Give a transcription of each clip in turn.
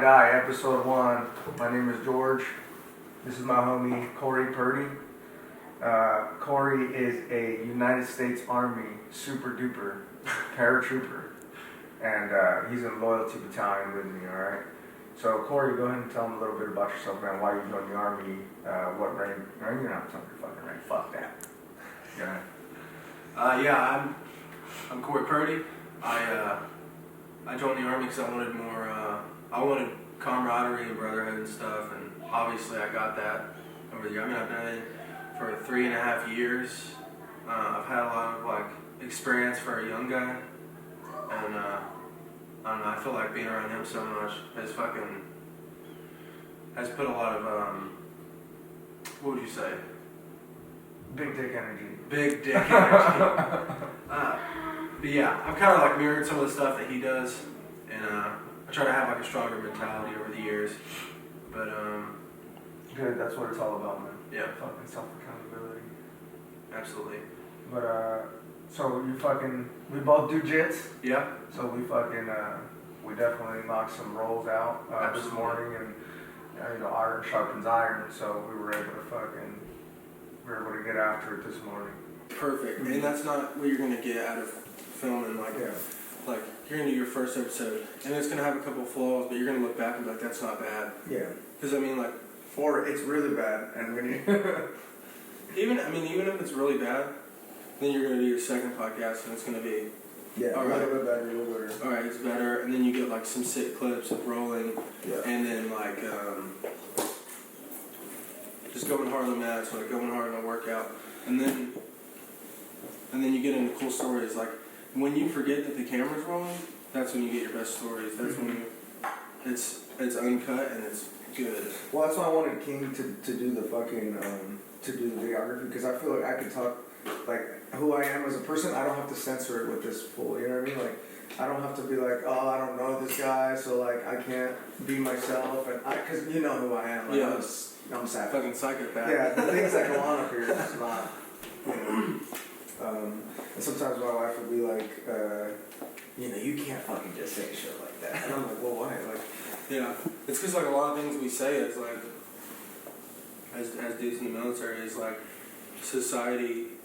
Die, episode 1. My name is George. This is my homie Corey Purdy. Corey is a United States Army super duper paratrooper, and he's in loyalty battalion with me. All right. So Corey, go ahead and tell him a little bit about yourself, man. Why you joined the Army? What rank? You're not telling your fucking rank. Fuck that. Yeah. I'm Corey Purdy. I joined the Army because I wanted more. I wanted camaraderie and brotherhood and stuff, and obviously I got that over the year. I mean, I've done it for 3.5 years. I've had a lot of experience for a young guy, and I don't know. I feel like being around him so much has put a lot of what would you say? Big dick energy. Big dick energy. But yeah, I've kind of mirrored some of the stuff that he does, and I try to have a stronger mentality over the years. But good. That's what it's all about, man. Yeah. Fucking self accountability. Absolutely. But so we both do jits. Yeah. So we definitely knocked some rolls out this morning, and iron sharpens iron. So we were able to get after it this morning. Perfect. And that's not what you're gonna get out of filming. You're gonna do your first episode, and it's gonna have a couple of flaws, but you're gonna look back and be like, "That's not bad." Yeah. Because it's really bad, and when you even if it's really bad, then you're gonna do your second podcast, and it's gonna be a little bit better. All right, it's better, and then you get some sick clips of rolling, yeah. And then just going hard on the mats, going hard on the workout, and then you get into cool stories. When you forget that the camera's rolling, that's when you get your best stories. That's when it's uncut and it's good. Well, that's why I wanted King to do the fucking to do the videography, because I feel like I could talk who I am as a person. I don't have to censor it with this fool. You know what I mean? I don't have to be I don't know this guy, so I can't be myself, and because you know who I am. I'm sad. Fucking psychopath. Yeah, the things that go on up here is just not. And sometimes my wife would be like, you can't fucking just say shit like that. And I'm like, well, why? Yeah, it's because a lot of things we say is as dudes in the military is society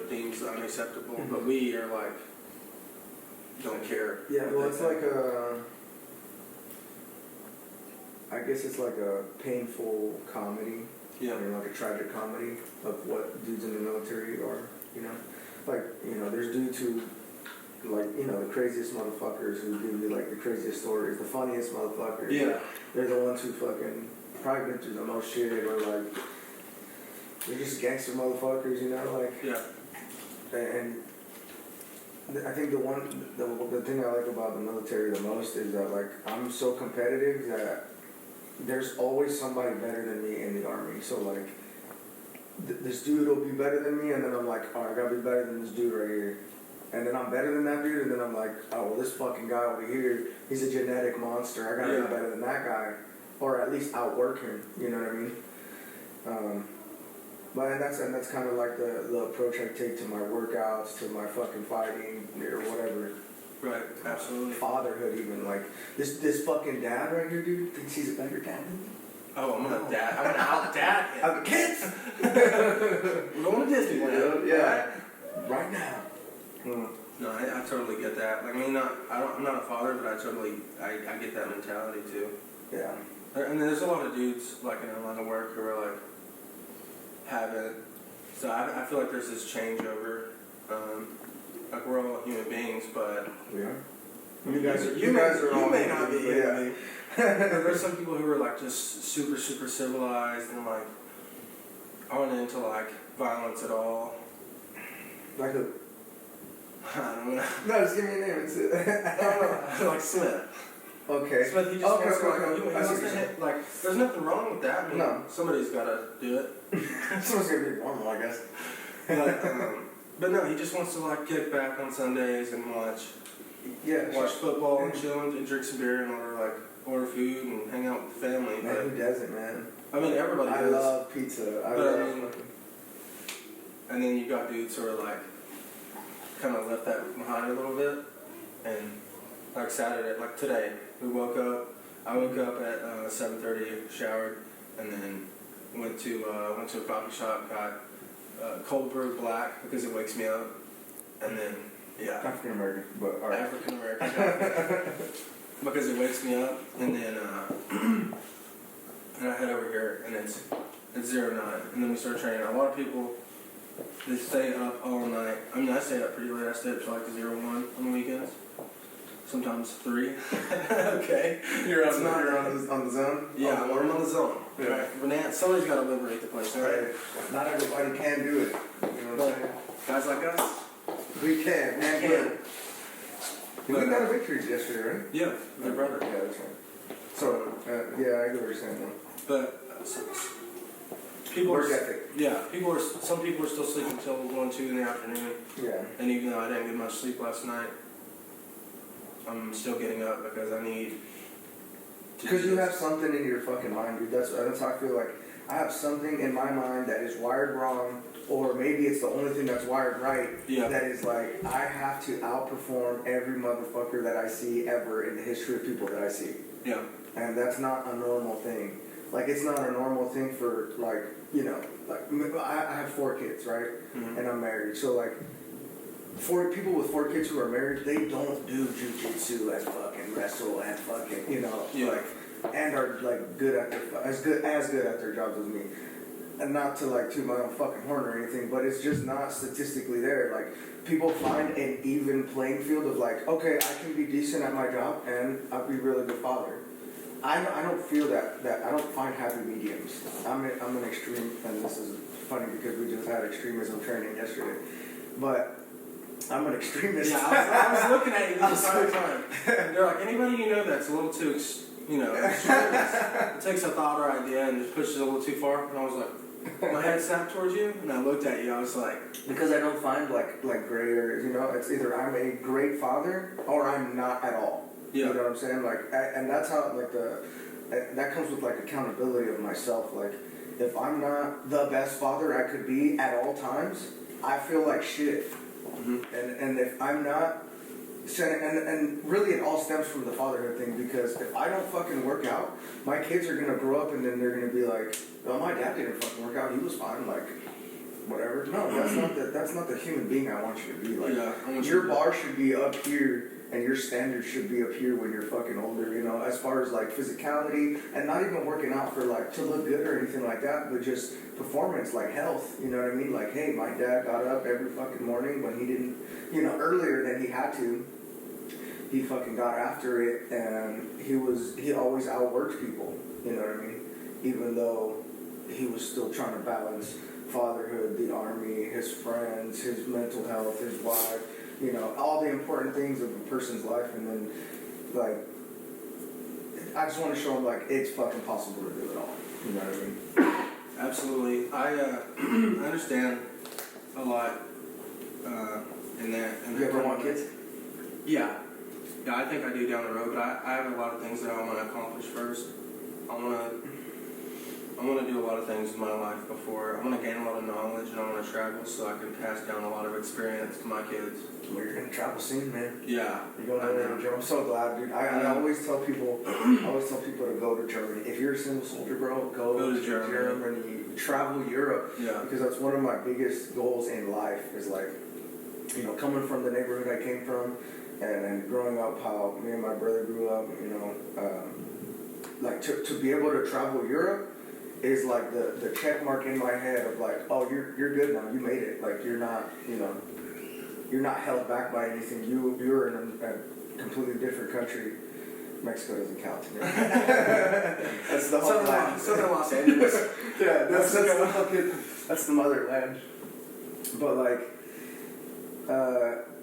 deems unacceptable, but we are don't care. Yeah, well, it's I guess it's a painful comedy. Yeah. A tragic comedy of what dudes in the military are, there's dudes who, the craziest motherfuckers who give you, the craziest stories, the funniest motherfuckers. Yeah. They're the ones who probably been through the most shit, or, they're just gangster motherfuckers, Yeah. And I think the thing I like about the military the most is that, I'm so competitive that there's always somebody better than me in the Army. So this dude will be better than me, and then I'm I gotta be better than this dude right here. And then I'm better than that dude, and then I'm this fucking guy over here, he's a genetic monster. I gotta be better than that guy, or at least outwork him. You know what I mean? But that's kind of the approach I take to my workouts, to my fucking fighting, or whatever. Right, absolutely. Fatherhood, even this fucking dad right here, dude, thinks he's a better dad than me. Oh, I'm gonna out dad him. I'm kids. We're going to Disneyland. Yeah, right now. No, I totally get that. I'm not a father, but I get that mentality too. Yeah. And there's a lot of dudes in a line of work who are haven't. So I feel there's this changeover. We're all human beings, but we are. You may not be. Yeah. There's some people who are just super super civilized and aren't into violence at all. Like who? I don't know. No, just give me a name. It's Smith. Okay. Smith, he just wants to hit. There's nothing wrong with that. No. Somebody's got to do it. Someone's gonna be normal, I guess. But no, he just wants to kick back on Sundays and watch football and chill and drink some beer and order food and hang out with the family. Man, who doesn't, man? Everybody does. I love pizza. And then you got dudes who are kind of left that behind a little bit, and Saturday, today, we woke up, I woke up at 7:30, showered, and then went to a coffee shop, got cold brew black because it wakes me up, and then African American, but alright. African American because it wakes me up, and then and I head over here, and it's 09, and then we start training. A lot of people, they stay up all night. I mean, I stay up pretty late. I stay up till like 01 on the weekends. Sometimes 3. Okay. You're on the zone? Yeah, I'm on the zone. Yeah. Right. Somebody's got to liberate the place, right? Not everybody can do it. You know what I'm saying? Guys like us? We can, man. Can. We got a victory yesterday, right? Yeah, my brother. Yeah, that's right. So, yeah, I get what you're saying, though. But people Work are, ethic. some people are still sleeping till 1, 2 in the afternoon. Yeah. And even though I didn't get much sleep last night, I'm still getting up because I need to. Because you have something in your fucking mind, dude. That's how I feel like. I have something in my mind that is wired wrong, or maybe it's the only thing that's wired right. Yeah. That is like, I have to outperform every motherfucker that I see ever in the history of people that I see. Yeah. And that's not a normal thing. Like, it's not a normal thing for, like, you know, like, I have 4 kids, right? Mm-hmm. And I'm married. So, like, 4 people with 4 kids who are married, they don't do jujitsu and fucking wrestle and fucking, you know, like, and are, like, good at their, as good at their jobs as me. And not to, like, toot my own fucking horn or anything, but it's just not statistically there. Like, people find an even playing field of, like, okay, I can be decent at my job and I'll be a really good father. I don't feel that I don't find happy mediums. I'm an extreme, and this is funny because we just had extremism training yesterday, but I'm an extremist. Yeah, I was looking at you the entire time. They're like, anybody you know that's a little too, it takes a thought or idea and just pushes it a little too far, and I was like, my head snapped towards you, and I looked at you, I was like... Because I don't find, like gray areas, you know? It's either I'm a great father, or I'm not at all. Yeah. You know what I'm saying? Like, and that's how, like, that comes with, like, accountability of myself. Like, if I'm not the best father I could be at all times, I feel like shit. Mm-hmm. And if I'm not... And really it all stems from the fatherhood thing, because if I don't fucking work out, my kids are gonna grow up and then they're gonna be like, oh, my dad didn't fucking work out, he was fine, like, whatever. No, that's not the human being I want you to be. Like, your bar should be up here and your standards should be up here when you're fucking older, you know, as far as like physicality, and not even working out for like to look good or anything like that, but just performance, like health, you know what I mean? Like, hey, my dad got up every fucking morning when he didn't, you know, earlier than he had to. He fucking got after it, and he always outworked people, you know what I mean? Even though he was still trying to balance fatherhood, the army, his friends, his mental health, his wife, you know, all the important things of a person's life. And then, like, I just want to show him, like, it's fucking possible to do it all, you know what I mean? Absolutely. I understand a lot in that. You ever want kids? Yeah. Yeah, I think I do down the road, but I have a lot of things that I want to accomplish first. I want to do a lot of things in my life before. I want to gain a lot of knowledge, and I want to travel so I can pass down a lot of experience to my kids. Well, you're gonna travel soon, man. Yeah. You're going over to Germany. I'm so glad, dude. I always tell people, to go to Germany. If you're a single soldier, bro, go to Germany. Travel Europe. Yeah. Because that's one of my biggest goals in life. Is like, you know, coming from the neighborhood I came from, and growing up how me and my brother grew up. You know, like to be able to travel Europe is like the check mark in my head of like, oh, you're good now. You made it. Like, you're not, you know, you're not held back by anything. You're in a completely different country. Mexico doesn't count to me. That's the whole land. Southern Los Angeles. Yeah, that's the motherland. But like,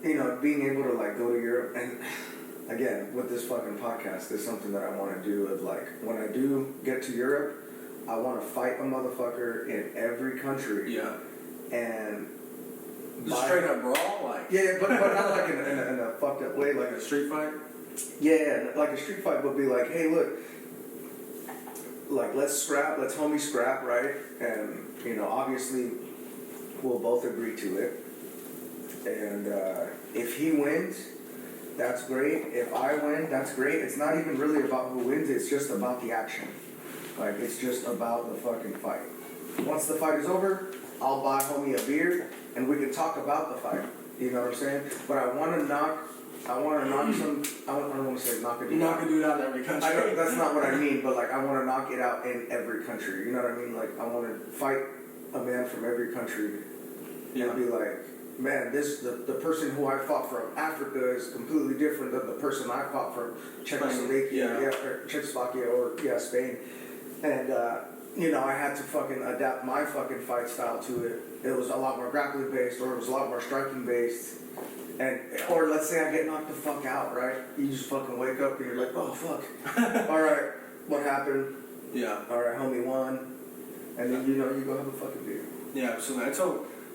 you know, being able to like go to Europe, and again with this fucking podcast is something that I want to do. Of like, when I do get to Europe, I want to fight a motherfucker in every country. Yeah. And straight up brawl, like. Yeah, but not like in a fucked up way, like a street fight. Yeah, like a street fight would be like, hey, look, like let's homie scrap, right? And you know, obviously, we'll both agree to it. And if he wins, that's great. If I win, that's great. It's not even really about who wins, it's just about the action. Like, it's just about the fucking fight. Once the fight is over, I'll buy homie a beer, and we can talk about the fight. You know what I'm saying? But I wanna knock some, I don't wanna say knock a dude You're not out. gonna do that in every country. That's not what I mean, but like, I wanna knock it out in every country. You know what I mean? Like, I wanna fight a man from every country. Yeah. And be like, man, the person who I fought from Africa is completely different than the person I fought from Czechoslovakia, or Czechoslovakia, or Spain. And you know, I had to fucking adapt my fucking fight style to it. It was a lot more grappling based, or it was a lot more striking based. And or let's say I get knocked the fuck out, right? You just fucking wake up and you're like, oh fuck. All right, what happened? Yeah. All right, homie won. And then you know you go have a fucking beer. Yeah, absolutely.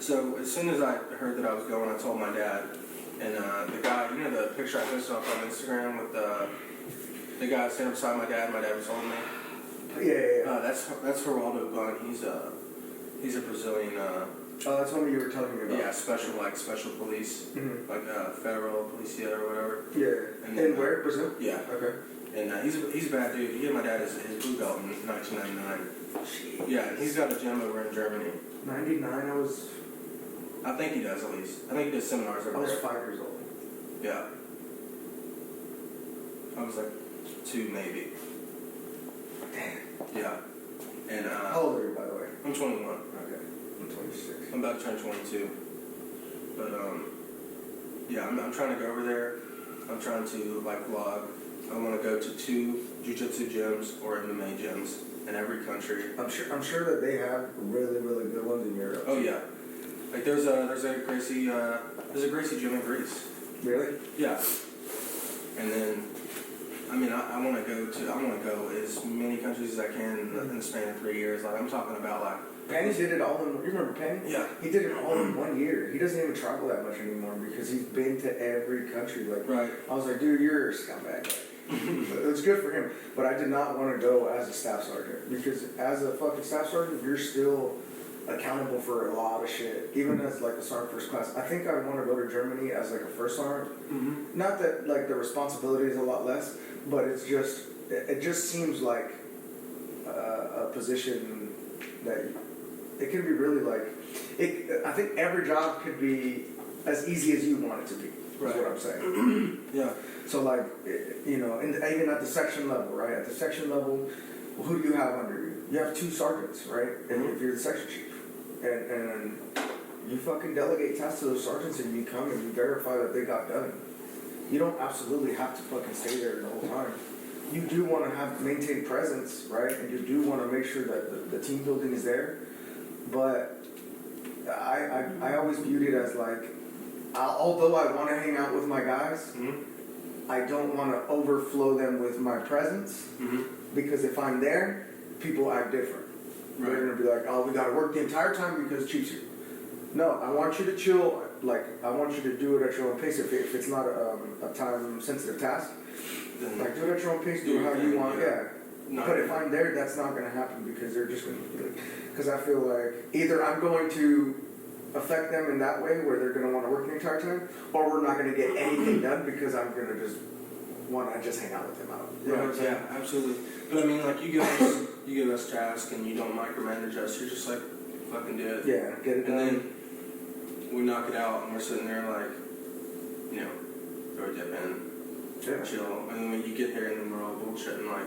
So as soon as I heard that I was going, I told my dad, and the guy, you know, the picture I posted up on Instagram with the guy standing beside my dad was holding me. Yeah. That's Geraldo Gunn. He's a Brazilian. Oh, that's what you were telling me about. Yeah, special police, like federal policia or whatever. Yeah. And in where? Brazil? Yeah. Okay. And he's a bad dude. He gave my dad his blue belt in 1999. Jeez. Yeah, and he's got a gym over in Germany. 99, I think he does at least. I think he does seminars over I was there. 5 years old. Yeah. I was like 2 maybe. Damn. Yeah. And How old are you, by the way? I'm 21. Okay. I'm 26. I'm about to turn 22. But yeah, I'm trying to go over there. I'm trying to like vlog. I want to go to 2 jiu-jitsu gyms or MMA gyms in every country. I'm sure that they have really, really good ones in Europe. Oh yeah. Like there's a Gracie gym in Greece. Really? Yeah. And then I mean I want to go as many countries as I can in the span of 3 years. Like I'm talking about like Penny did it all in. You remember Penny? Yeah. He did it all in 1 year. He doesn't even travel that much anymore because he's been to every country. Like, right. I was like, dude, you're a scumbag. It's good for him, but I did not want to go as a staff sergeant because as a fucking staff sergeant, you're still accountable for a lot of shit. Even as like a sergeant first class, I think I want to go to Germany as like a first sergeant. Mm-hmm. Not that like the responsibility is a lot less, but it just seems like a position that it can be really like I think every job could be as easy as you want it to be. Is what I'm saying. Yeah. So like, you know, even at the section level, right? At the section level, who do you have under you? You have 2 sergeants, right? And if you're the section chief, and you fucking delegate tasks to those sergeants, and you come and you verify that they got done. You don't absolutely have to fucking stay there the whole time. You do want to maintain presence, right? And you do want to make sure that the team building is there. But I always viewed it as like, although I want to hang out with my guys, I don't want to overflow them with my presence because if I'm there, people act different. Right. They're going to be like, oh, we got to work the entire time because Chief's here. No, I want you to chill. Like, I want you to do it at your own pace. If it's not a time-sensitive task, like, do it at your own pace, do it how you want. Yeah. But if I'm there, that's not going to happen because they're just going to, because I feel like either I'm going to affect them in that way where they're going to want to work the entire time, or we're not going to get anything done because I'm going to just want to just hang out with them out. You know what I'm saying? Yeah, absolutely. But I mean, like you give us tasks and you don't micromanage us. You're just like, fucking do it. Yeah, get it done. And then we knock it out and we're sitting there like, you know, throw a dip in, chill. And then when you get here and then we're all bullshitting like,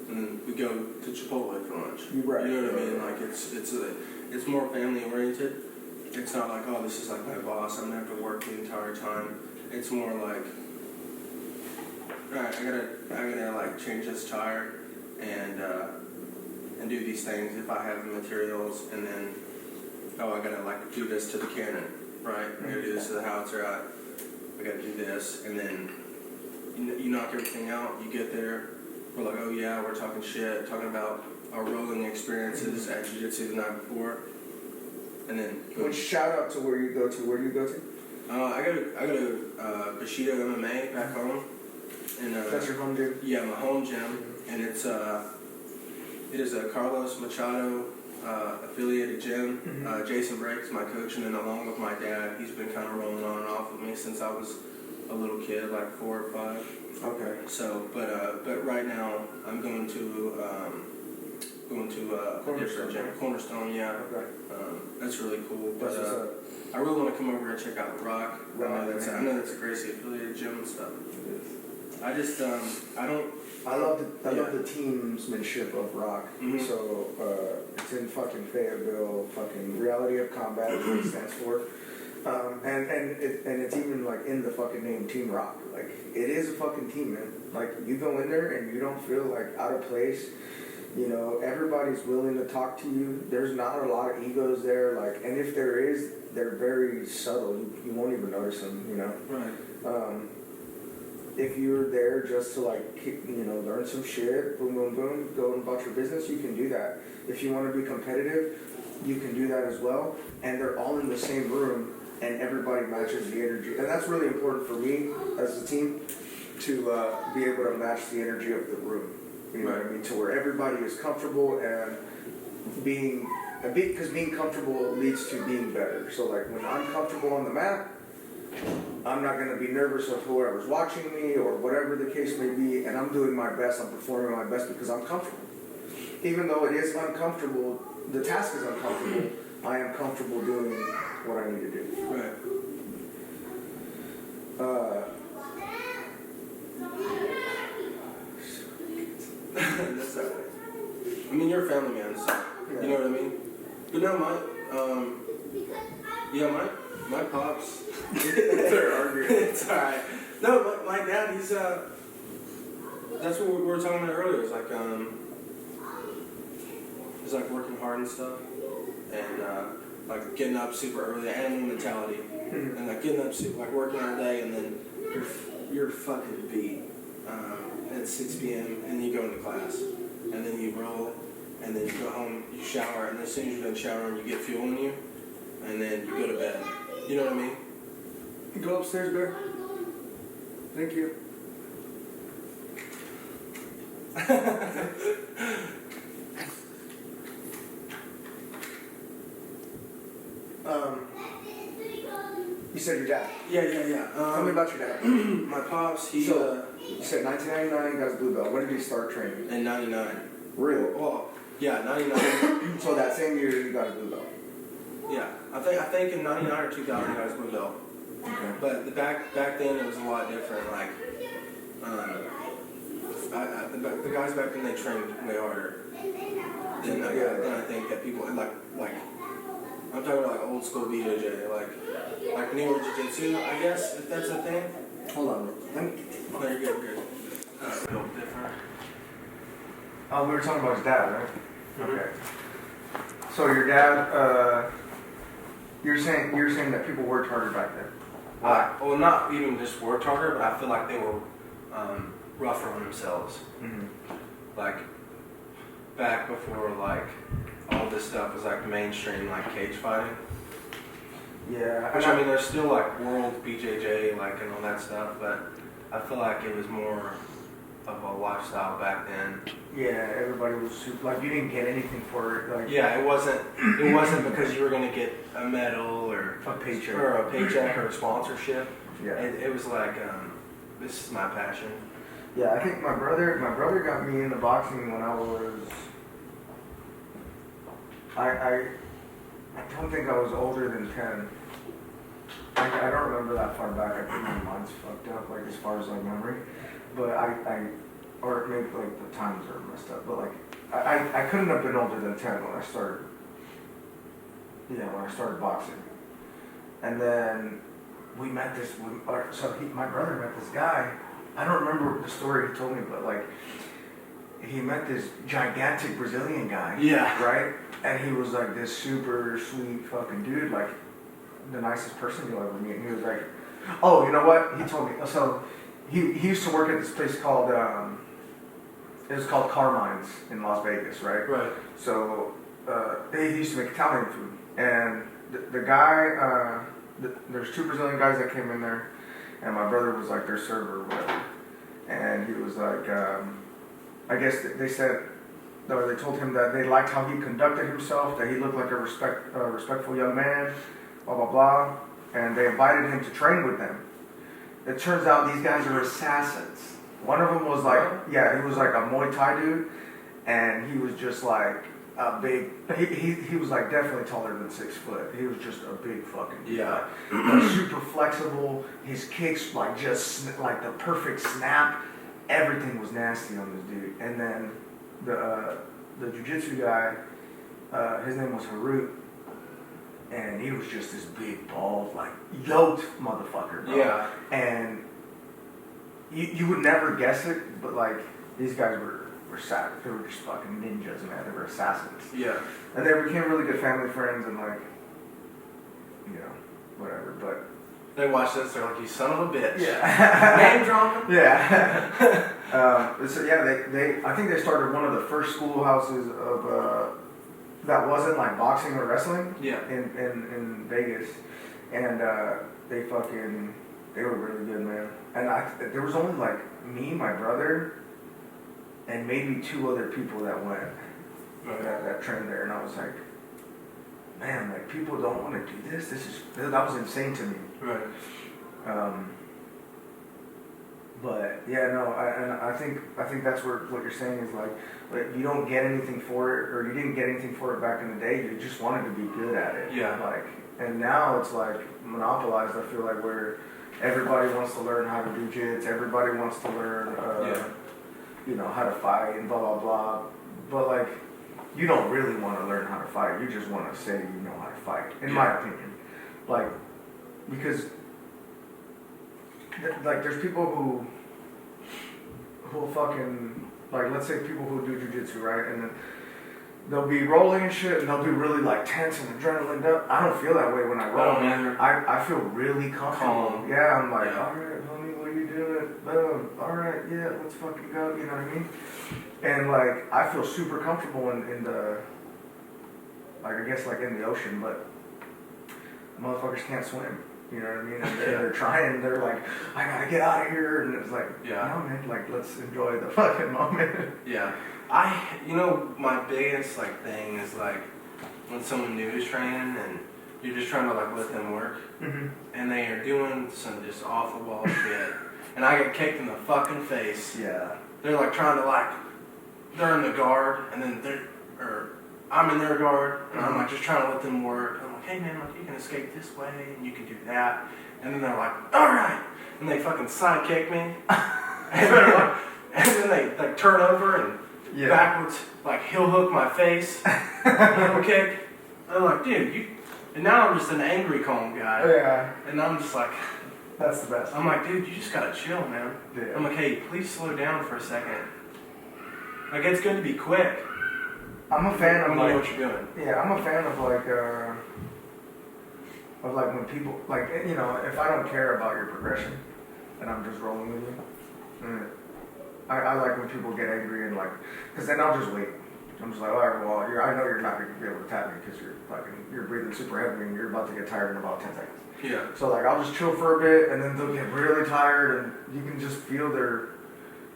and then we go to Chipotle for lunch. Right. You know what I mean? Like it's more family oriented. It's not like, oh, this is like my boss, I'm gonna have to work the entire time. It's more like, alright, I gotta like change this tire and do these things if I have the materials, and then oh, I gotta like do this to the cannon, right? I gotta do this to the howitzer, I gotta do this, and then you knock everything out, you get there, we're like, oh yeah, we're talking shit, talking about our rolling experiences at jiu-jitsu the night before. And then Well, shout out to where you go to. Where do you go to? I go to Bushido MMA back home. And That's your home gym? Yeah, my home gym. And it is a Carlos Machado affiliated gym. Jason Breaks, my coach, and then along with my dad, he's been kind of rolling on and off with me since I was a little kid, like 4 or 5. Okay. So, but right now I'm going to a different gym, Cornerstone. Yeah. Okay. That's really cool. But That's what's up. I really want to come over and check out Rock. Rock, I know that's a Gracie affiliated gym and stuff. I just I don't. I love the teamsmanship of Rock. Mhm. So it's in fucking Fayetteville. Fucking Reality of Combat is what it stands for. And it's even like in the fucking name Team Rock. Like it is a fucking team, man. Like you go in there and you don't feel like out of place. You know, everybody's willing to talk to you. There's not a lot of egos there. Like, and if there is, they're very subtle. You won't even notice them. You know. Right. If you're there just to like, you know, learn some shit, boom, boom, boom, go about your business, you can do that. If you want to be competitive, you can do that as well. And they're all in the same room, and everybody matches the energy. And that's really important for me as a team to be able to match the energy of the room. You know what I mean? To where everybody is comfortable and because being comfortable leads to being better. So like when I'm comfortable on the mat, I'm not going to be nervous of whoever's watching me or whatever the case may be, and I'm doing my best, I'm performing my best because I'm comfortable. Even though it is uncomfortable, the task is uncomfortable, I am comfortable doing what I need to do. Right. That's all right. I mean, you're a family man, so you know what I mean? But no, my pops, they're arguing. It's alright. No, my dad, he's that's what we were talking about earlier. It's like he's like working hard and stuff, and like getting up super early, animal mentality, and like getting up super, like working all day, and then you're fucking beat at 6 p.m. and you go into class, and then you roll, and then you go home, you shower, and as soon as you're done showering, you get fuel in you, and then you go to bed. You know what I mean? Go upstairs, Bear. Thank you. You said your dad. Yeah. Tell me about your dad. My pops, he you said 1999, got his blue belt. When did he start training? in 99. Really? Well, yeah, 99. So that same year he got his blue belt. Yeah, I think in 99 or 2000 he got his blue belt. Okay. But back then it was a lot different. Like, the guys back then, they trained way harder than I think that people like. I'm talking about like old school BJJ, like newer jiu-jitsu, I guess, if that's a thing. Hold on. No, you're good. Built different. Oh, we were talking about his dad, right? Mm-hmm. Okay. So your dad, you're saying that people worked harder back then. Well, not even just worked harder, but I feel like they were rougher on themselves. Mm-hmm. Like back before like all this stuff was like mainstream, like cage fighting. Yeah. Which I mean, there's still like world BJJ, like and all that stuff, but I feel like it was more of a lifestyle back then. Yeah, everybody was super, like you didn't get anything for it. Like Yeah, it wasn't because you were gonna get a medal or a paycheck or a sponsorship. Yeah. It was like this is my passion. Yeah, I think my brother got me into boxing when I was. I don't think I was older than 10. I don't remember that far back. I think my mind's fucked up, like as far as like memory. But or maybe like the times are messed up. But like I couldn't have been older than 10 when I started. Yeah, when I started boxing. And then we met this. My brother met this guy. I don't remember the story he told me, but like he met this gigantic Brazilian guy. Yeah. Right? And he was like this super sweet fucking dude, like the nicest person you'll ever meet. And he was like, oh, you know what? He told me. So he used to work at this place called, it was called Carmine's in Las Vegas, right? Right. So he used to make Italian food. And the guy, there's 2 Brazilian guys that came in there. And my brother was like their server or whatever. And he was like, I guess they said, or they told him that they liked how he conducted himself, that he looked like a respectful young man, blah, blah, blah. And they invited him to train with them. it turns out these guys are assassins. One of them was like, he was like a Muay Thai dude, and he was just like a big. He was like definitely taller than 6 foot. He was just a big fucking dude. Yeah. Like, super flexible. His kicks like just like the perfect snap. Everything was nasty on this dude. And then the jiu-jitsu guy, his name was Harut, and he was just this big, bald, like yoked motherfucker, bro. Yeah. And you would never guess it, but like these guys were savage. They were just fucking ninjas, man. They were assassins. Yeah. And they became really good family friends, and like, you know, whatever. But they watch this, they're like, you son of a bitch. Yeah. Name dropping? Yeah. So yeah, they I think they started one of the first schoolhouses of that wasn't like boxing or wrestling. Yeah. In Vegas, and they were really good, man. And there was only like me, my brother, and maybe 2 other people that went that trained there, and I was like, man, like people don't want to do this. That was insane to me. Right. But yeah, no, I think that's what you're saying is like you don't get anything for it, or you didn't get anything for it back in the day. You just wanted to be good at it. Yeah. Like, and now it's like monopolized. I feel like where everybody wants to learn how to do jits. Everybody wants to learn, you know, how to fight and blah blah blah. But like, you don't really want to learn how to fight. You just want to say you know how to fight, in my opinion. Like, because like there's people who fucking, like, let's say people who do jiu-jitsu, right? And then they'll be rolling and shit, and they'll be really like tense and adrenaline up. I don't feel that way when I roll. I feel really comfortable. Calm. Yeah, I'm like, all right, homie, what are you doing? Boom. All right, yeah, let's fucking go. You know what I mean? And like, I feel super comfortable in the, like, I guess like in the ocean, but motherfuckers can't swim. You know what I mean? And they're trying. They're like, I gotta get out of here. And it's like, no, man. Like, let's enjoy the fucking moment. Yeah. You know, my biggest like thing is like when someone new is training and you're just trying to like let them work, and they are doing some just off the wall shit, and I get kicked in the fucking face. Yeah. They're like trying to like, they're in the guard, and then I'm in their guard, and I'm like just trying to let them work. I'm like, hey man, like you can escape this way, and you can do that. And then they're like, all right, and they fucking side kick me, and then they like turn over and backwards, like heel hook my face, heel kick. I'm like, dude, you. And now I'm just an angry calm guy. Yeah. And I'm just like, that's the best. I'm like, dude, you just gotta chill, man. Yeah. I'm like, hey, please slow down for a second. Like, it's good to be quick. I'm a fan of like, know what you're doing. Yeah, I'm a fan of like when people, like, you know, if I don't care about your progression and I'm just rolling with you, I like when people get angry and like, because then I'll just wait. I'm just like, all right, well, I know you're not going to be able to tap me because you're breathing super heavy and you're about to get tired in about 10 seconds. Yeah. So like, I'll just chill for a bit and then they'll get really tired and you can just feel their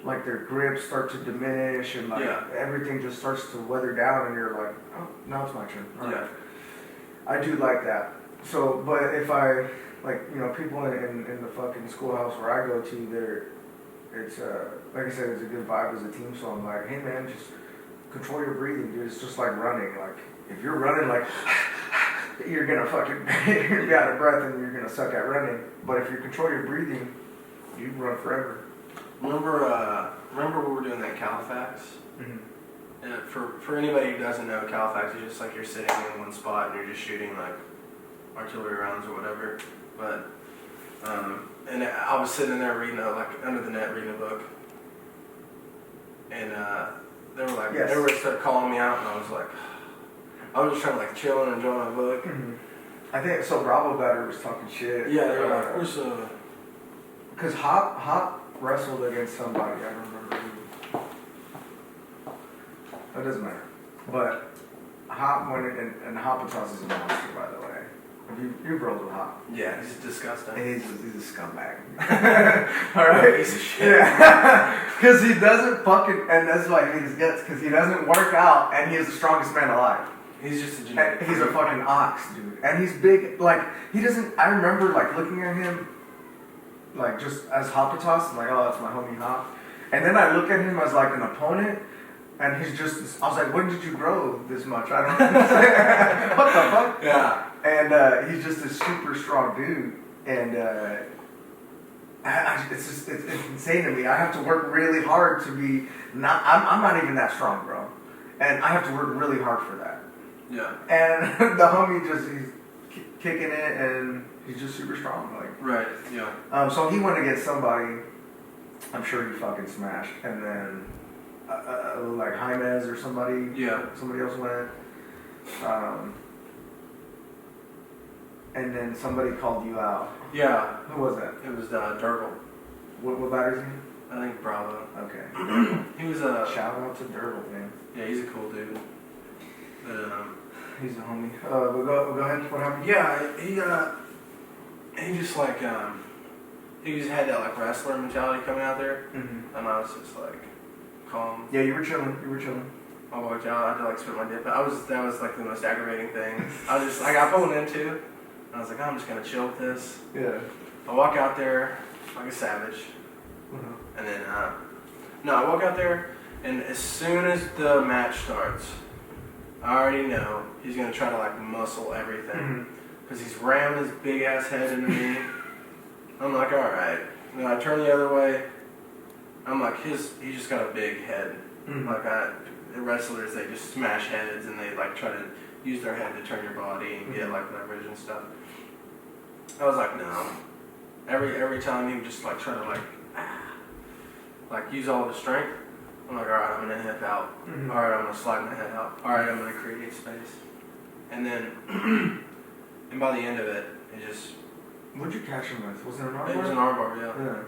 grip start to diminish and like everything just starts to weather down and you're like, oh, now it's my turn. All right. I do like that. So, but if I, like, you know, people in the fucking schoolhouse where I go to, it's like I said, it's a good vibe as a team. So I'm like, hey man, just control your breathing, dude. It's just like running. Like, if you're running like, you're gonna fucking, you're gonna be out of breath and you're gonna suck at running. But if you control your breathing, you can run forever. Remember we were doing that Califax? For anybody who doesn't know, Califax is just like you're sitting in one spot and you're just shooting like artillery rounds or whatever. But and I was sitting there reading like under the net reading a book, and they were like everybody started calling me out, and I was like, I was just trying to like chill and enjoy my book. I think so. Bravo Batter was talking shit. Yeah, they were like, where's because Hop wrestled against somebody. I don't remember who. It doesn't matter. But Hop went in, and Hoppitas is a monster, by the way. You've rolled with Hop. Yeah, he's disgusting. He's a scumbag. All right? Piece of shit. Yeah. Because he doesn't fucking, and that's why he hates guts, because he doesn't work out, and he is the strongest man alive. He's just a genetic. He's a fucking ox, dude. And he's big, like, he doesn't, I remember, like, looking at him, like just as Hopitas. I'm like, oh, that's my homie Hop. And then I look at him as like an opponent, and he's just. I was like, when did you grow this much? I don't understand. What the fuck? Yeah. And he's just a super strong dude, and it's insane to me. I have to work really hard to be not. I'm not even that strong, bro, and I have to work really hard for that. Yeah. And the homie he's kicking it, and he's just super strong, like. Right. Yeah. So he went against somebody. I'm sure he fucking smashed, and then like Jaimez or somebody. Yeah. Somebody else went. And then somebody called you out. Yeah. Who was that? It was Durgle. What batter's he? I think Bravo. Okay. He was a. Shout out to Durgle, man. Yeah, he's a cool dude. But he's a homie. But go ahead. What happened? yeah, he just like he just had that like wrestler mentality coming out there, Mm-hmm. and I was just like calm. Yeah, you were chilling. I walked out. I had to like spit my dip. That was like the most aggravating thing. I was just I got pulled into, and I was like, I'm just gonna chill with this. Yeah. I walk out there like a savage, Mm-hmm. and then no, I walk out there, and as soon as the match starts, I already know he's gonna try to like muscle everything, because he's rammed his big ass head into me. I'm like, all right. And then I turn the other way. I'm like, he's just got a big head. Mm-hmm. Like the wrestlers, they just smash heads and they like try to use their head to turn your body and get like leverage and stuff. I was like, no. Every time he would just like try to like use all of his strength. I'm like, all right, I'm gonna hip out. Mm-hmm. All right, I'm gonna slide my head out. All right, I'm gonna create space. And then, and by the end of it, it just. What'd you catch him with? Was it an armbar? It was an armbar, yeah. Yeah.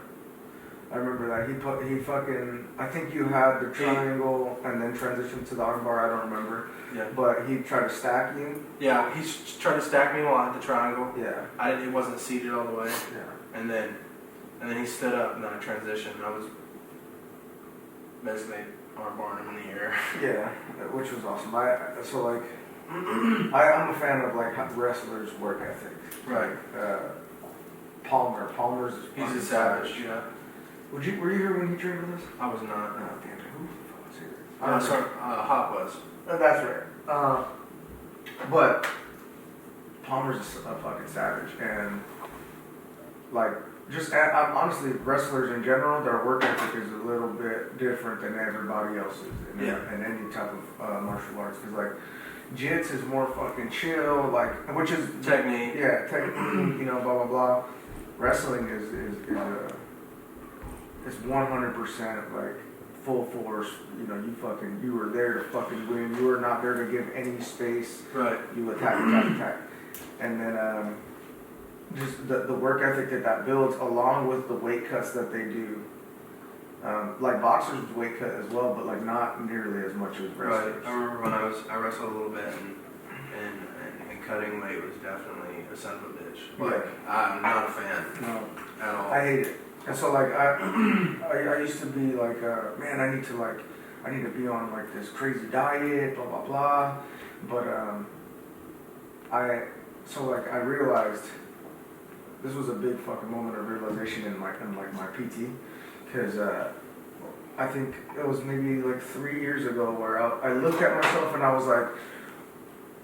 I remember that. He fucking. I think you had the triangle and then transitioned to the armbar. I don't remember. Yeah. But he tried to stack you. Yeah, he tried to stack me while I had the triangle. Yeah. It wasn't seated all the way. Yeah. And then he stood up and then I transitioned. I was basically armbarring him in the air. Yeah, which was awesome. I'm a fan of like wrestlers' work ethic. Right. Palmer's. He's a savage. Yeah. Were you here when he trained with us? I was not. Oh damn it! Who the fuck was here? Sorry, Hop was. That's right. But Palmer's a fucking savage, and like I'm honestly, wrestlers in general, their work ethic is a little bit different than everybody else's in any type of martial arts. Because like jits is more fucking chill, like which is technique. Yeah, technique. Blah blah blah. Wrestling is 100% like full force. You were there to fucking win. You were not there to give any space. Right. You attack. And then just the work ethic that builds, along with the weight cuts that they do. Like boxers weight cut as well, but like not nearly as much as wrestlers. Right. I remember when I wrestled a little bit, and cutting weight was definitely a son of a bitch. Like I'm not a fan. No. At all. I hate it. And so like I used to be like, man, I need to be on like this crazy diet, blah blah blah. But I realized this was a big fucking moment of realization in my PT, because I think it was maybe like 3 years ago where I looked at myself and I was like,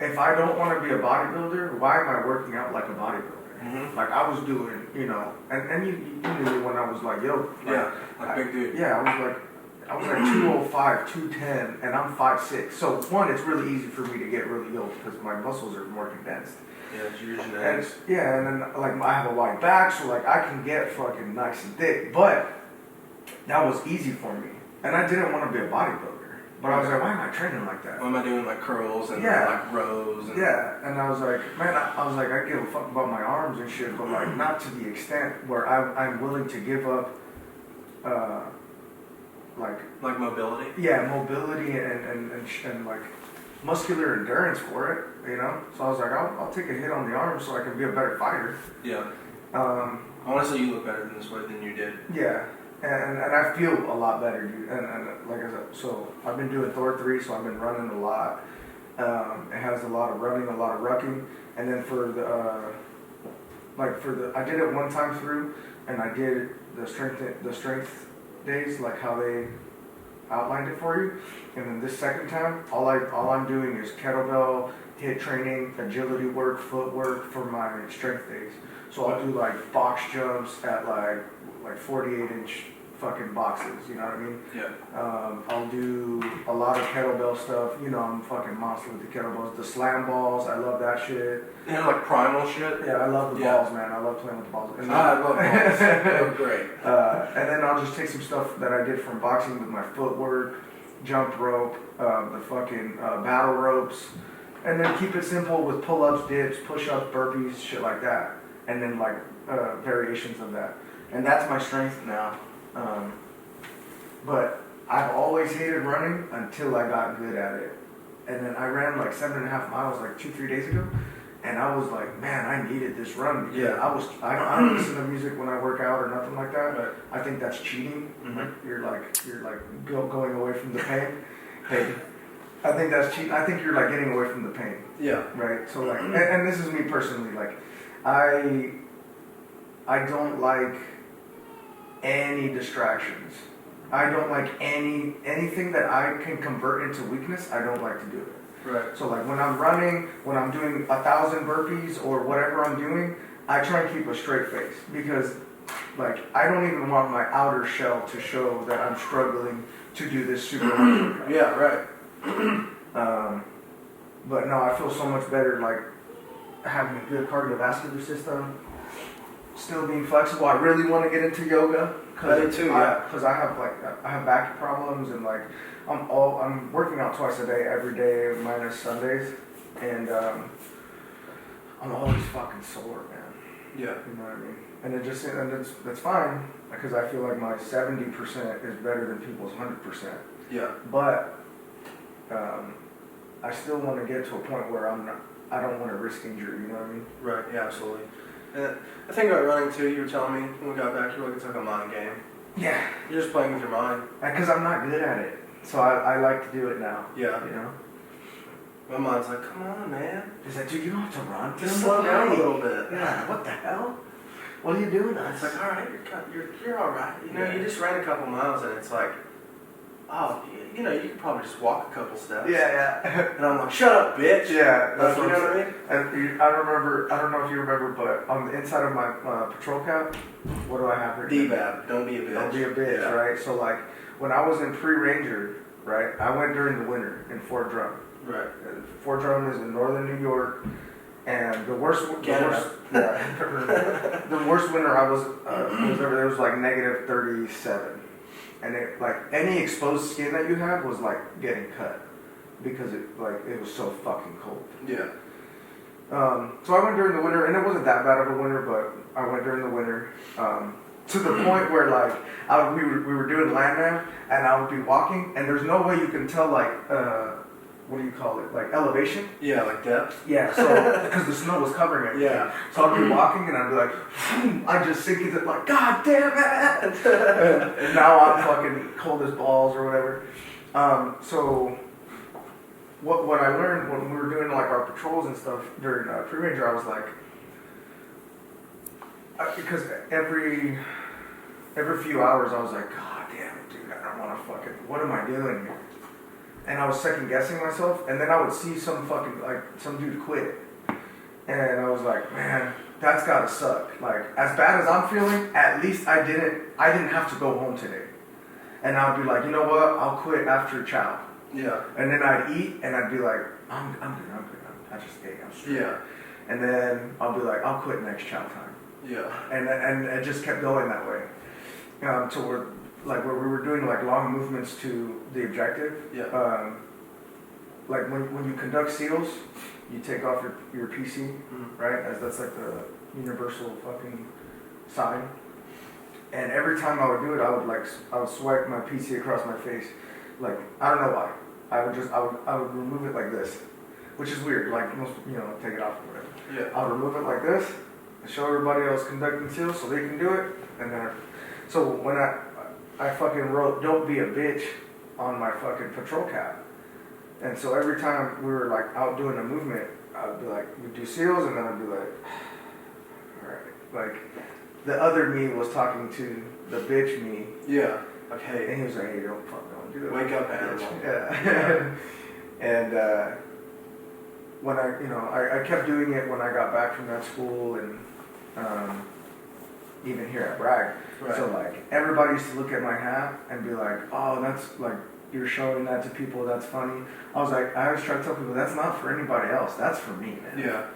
if I don't want to be a bodybuilder, why am I working out like a bodybuilder? Mm-hmm. Like I was doing, and you knew me when I was like, yo, like big dude. Yeah, I was like 205, 210, and I'm 5'6". So one, it's really easy for me to get really yoked because my muscles are more condensed. Yeah, it's your genetics. And then like I have a wide back, so like I can get fucking nice and thick. But that was easy for me, and I didn't want to be a bodybuilder. But I was like, why am I training like that? Why am I doing like curls and like rows? And and I was like, man, I give a fuck about my arms and shit, but like not to the extent where I'm willing to give up, like mobility. Yeah, mobility and like muscular endurance for it, So I was like, I'll take a hit on the arms so I can be a better fighter. Yeah. Honestly, you look better than this way than you did. Yeah. And I feel a lot better, dude. And like I said, so I've been doing Thor 3, so I've been running a lot. It has a lot of running, a lot of rucking. And then for like I did it one time through, and I did the strength days, like how they outlined it for you. And then this second time, all I'm doing is kettlebell, HIIT training, agility work, footwork for my strength days. So I'll do like box jumps at like 48-inch fucking boxes, you know what I mean? Yeah. I'll do a lot of kettlebell stuff. You know, I'm fucking monster with the kettlebells. The slam balls, I love that shit. Yeah, like primal shit. Yeah, I love the balls, man. I love playing with the balls. And then, I love balls. They're great. And then I'll just take some stuff that I did from boxing with my footwork, jump rope, the fucking battle ropes, and then keep it simple with pull-ups, dips, push-ups, burpees, shit like that. And then like variations of that. And that's my strength now. But I've always hated running until I got good at it. And then I ran like 7.5 miles like 2-3 days ago. And I was like, man, I needed this run because Yeah. I don't listen to music when I work out or nothing like that. Right. I think that's cheating. Mm-hmm. You're like going away from the pain. Hey, I think that's cheating. I think you're like getting away from the pain. Yeah. Right. So like, and this is me personally. Like, I don't like any distractions. I don't like anything that I can convert into weakness. I don't like to do it. Right. So like when I'm running, when I'm doing 1,000 burpees or whatever I'm doing, I try and keep a straight face because like I don't even want my outer shell to show that I'm struggling to do this super hard workout. Yeah, right. But no, I feel so much better like having a good cardiovascular system, still being flexible. I really want to get into yoga. I do too, yeah. Because I have back problems and like I'm working out twice a day every day minus Sundays, and I'm always fucking sore, man. Yeah. You know what I mean? And that's fine because I feel like my 70% is better than people's 100%. Yeah. But I still want to get to a point where I don't want to risk injury. You know what I mean? Right. Yeah. Absolutely. And the thing about running too, you were telling me when we got back, you were like, it's like a mind game. Yeah. You're just playing with your mind. Because I'm not good at it, so I like to do it now. Yeah. You know. My mind's like, come on, man. Is that dude? You don't have to run. Just slow down a little bit. Yeah. What the hell? What are you doing? It's like, all right, you're all right. You know, you just ran a couple miles, and it's like, oh, you know, you could probably just walk a couple steps. Yeah. And I'm like, shut up, bitch. Yeah. That's you know what I mean? And I remember. I don't know if you remember, but on the inside of my patrol cap, what do I have here? D-Bab, don't be a bitch. Don't be a bitch, yeah. right? So like, when I was in pre-ranger, right, I went during the winter in Fort Drum. Right. Fort Drum is in northern New York, and the worst winter I was there was like negative 37, and it like any exposed skin that you had was like getting cut because it was so fucking cold. Yeah. So I went during the winter, and it wasn't that bad of a winter, but I went during the winter. To the point where like we were doing landman, and I would be walking, and there's no way you can tell like what do you call it, like elevation? Yeah, like depth. Yeah, so because the snow was covering it. Yeah. So I'd be walking, and I'd be like, I just sink into like, God damn it! And now I'm fucking cold as balls or whatever. So what I learned when we were doing like our patrols and stuff during pre-ranger, I was like. Because every few hours I was like, God damn it, dude, I don't want to fucking, what am I doing here? And I was second guessing myself, and then I would see some dude quit. And I was like, man, that's gotta suck. Like, as bad as I'm feeling, at least I didn't have to go home today. And I'd be like, you know what, I'll quit after chow. Yeah. And then I'd eat, and I'd be like, I'm good. I just ate, I'm straight. Yeah. And then I'll be like, I'll quit next chow time. Yeah. And it just kept going that way. To where we were doing like long movements to the objective. Yeah. Like when you conduct SEALs, you take off your PC, right? As that's like the universal fucking sign. And every time I would do it, I would swipe my PC across my face. Like, I don't know why. I would remove it like this, which is weird. Like most, take it off or whatever. Yeah. I would remove it like this. Show everybody I was conducting SEALs so they can do it, and then so when I fucking wrote "Don't be a bitch" on my fucking patrol cap, and so every time we were like out doing a movement, I'd be like, we'd do SEALs, and then I'd be like, Like, the other me was talking to the bitch me. Yeah. Like, hey. And he was like, hey, don't do it. Wake up, animal. Yeah. And when I kept doing it when I got back from that school and even here at Bragg. Right. So like everybody used to look at my hat and be like, oh, that's like, you're showing that to people, that's funny. I always try to tell people that's not for anybody else, that's for me, man. Yeah.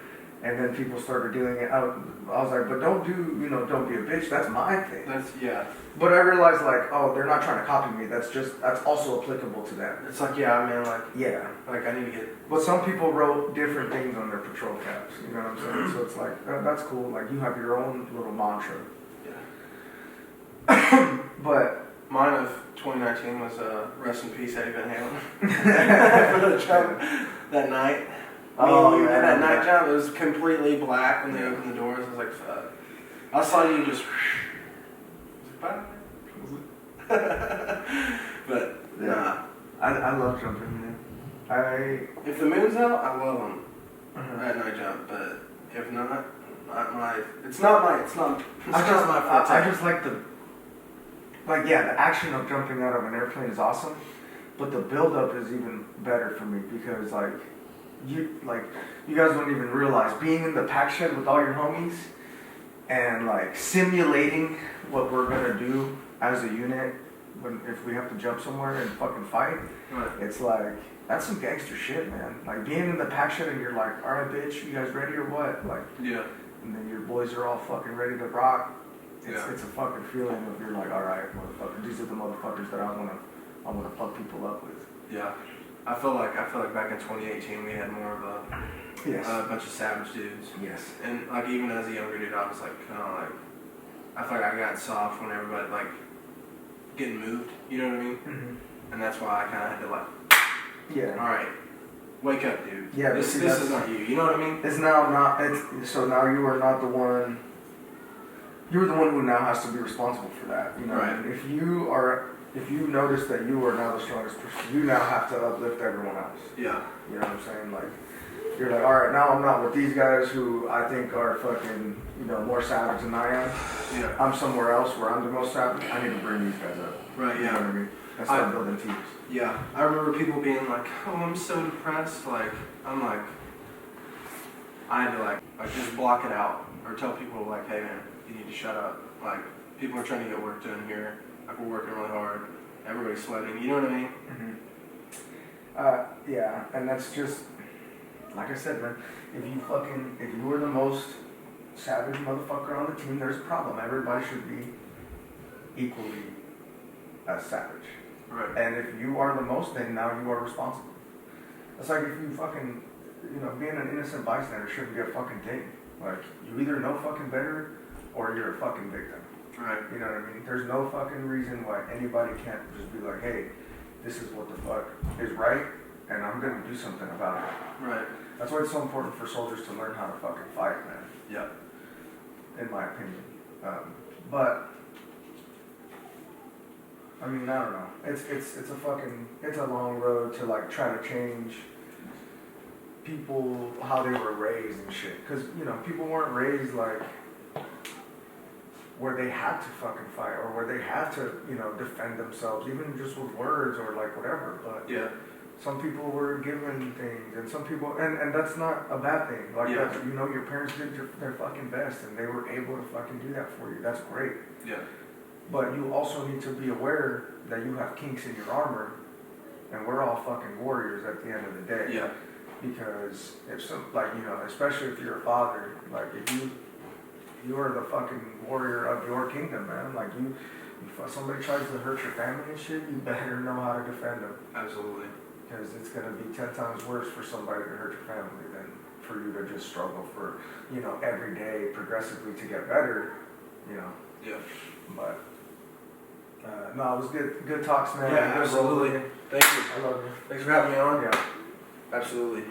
And then people started doing it. I was like, but don't be a bitch, that's my thing. Yeah. But I realized like, oh, they're not trying to copy me, that's also applicable to them. It's like, yeah, man, like, yeah. Like, I need to get... But some people wrote different things on their patrol caps, you know what I'm saying? So it's like, that's cool, like you have your own little mantra. Yeah. But mine of 2019 was rest in peace, Eddie Van Halen. For the jump that night. That night jump, it was completely black when they opened the doors. I was like, fuck. I saw you just. Bye. But yeah. nah. I love jumping, man. If the moon's out, I love them at night jump. But if not, it's not my forte. I just like the action of jumping out of an airplane is awesome, but the build up is even better for me because you guys don't even realize being in the pack shed with all your homies and like simulating what we're gonna do as a unit if we have to jump somewhere and fucking fight. Right. It's like that's some gangster shit, man. Like being in the pack shed and you're like, all right, bitch, you guys ready or what? Like, yeah. And then your boys are all fucking ready to rock. It's a fucking feeling of you're like, all right, motherfucker, these are the motherfuckers that I wanna fuck people up with. Yeah, I feel like back in 2018 we had more of a bunch of savage dudes. Yes. And like even as a younger dude, I was like kind of like I felt like I got soft when everybody like getting moved. You know what I mean? Mm-hmm. And that's why I kind of had to like. Yeah. All right. Wake up, dude. Yeah. This is not you. You know what I mean? It's now not. So now you are not the one. You're the one who now has to be responsible for that. You know, right. If you notice that you are now the strongest person, you now have to uplift everyone else. Yeah. You know what I'm saying? Like, you're like, all right, now I'm not with these guys who I think are fucking, more savage than I am. Yeah. I'm somewhere else where I'm the most savage. I need to bring these guys up. Right. You know what I mean? And start building teams. Yeah. I remember people being like, oh, I'm so depressed. Like, I'm like, I had to like just block it out or tell people like, hey man, you need to shut up. Like, people are trying to get work done here. Like, we're working really hard. Everybody's sweating. You know what I mean? Mm-hmm. Yeah, and that's just, like I said, man, if you were the most savage motherfucker on the team, there's a problem. Everybody should be equally as savage. Right. And if you are the most, then now you are responsible. It's like if you fucking, being an innocent bystander shouldn't be a fucking thing. Like, you either know fucking better or you're a fucking victim. Right. You know what I mean? There's no fucking reason why anybody can't just be like, hey, this is what the fuck is right, and I'm gonna do something about it. Right. That's why it's so important for soldiers to learn how to fucking fight, man. Yeah. In my opinion. But I mean, I don't know. It's a long road to like try to change people how they were raised and shit. Cause people weren't raised like where they had to fucking fight or where they had to, defend themselves, even just with words or like whatever. But yeah. Some people were given things, and some people, and that's not a bad thing. Like, yeah. that's, your parents did their fucking best, and they were able to fucking do that for you. That's great. Yeah. But you also need to be aware that you have kinks in your armor, and we're all fucking warriors at the end of the day. Yeah. Because if especially if you're a father, like if you are the fucking warrior of your kingdom, man. Like if somebody tries to hurt your family and shit, you better know how to defend them. Absolutely. Because it's going to be 10 times worse for somebody to hurt your family than for you to just struggle for, every day progressively to get better, Yeah. But, no, it was good talks, man. Yeah, absolutely. Thank you. I love you. Thanks for having me on. Yeah. Absolutely.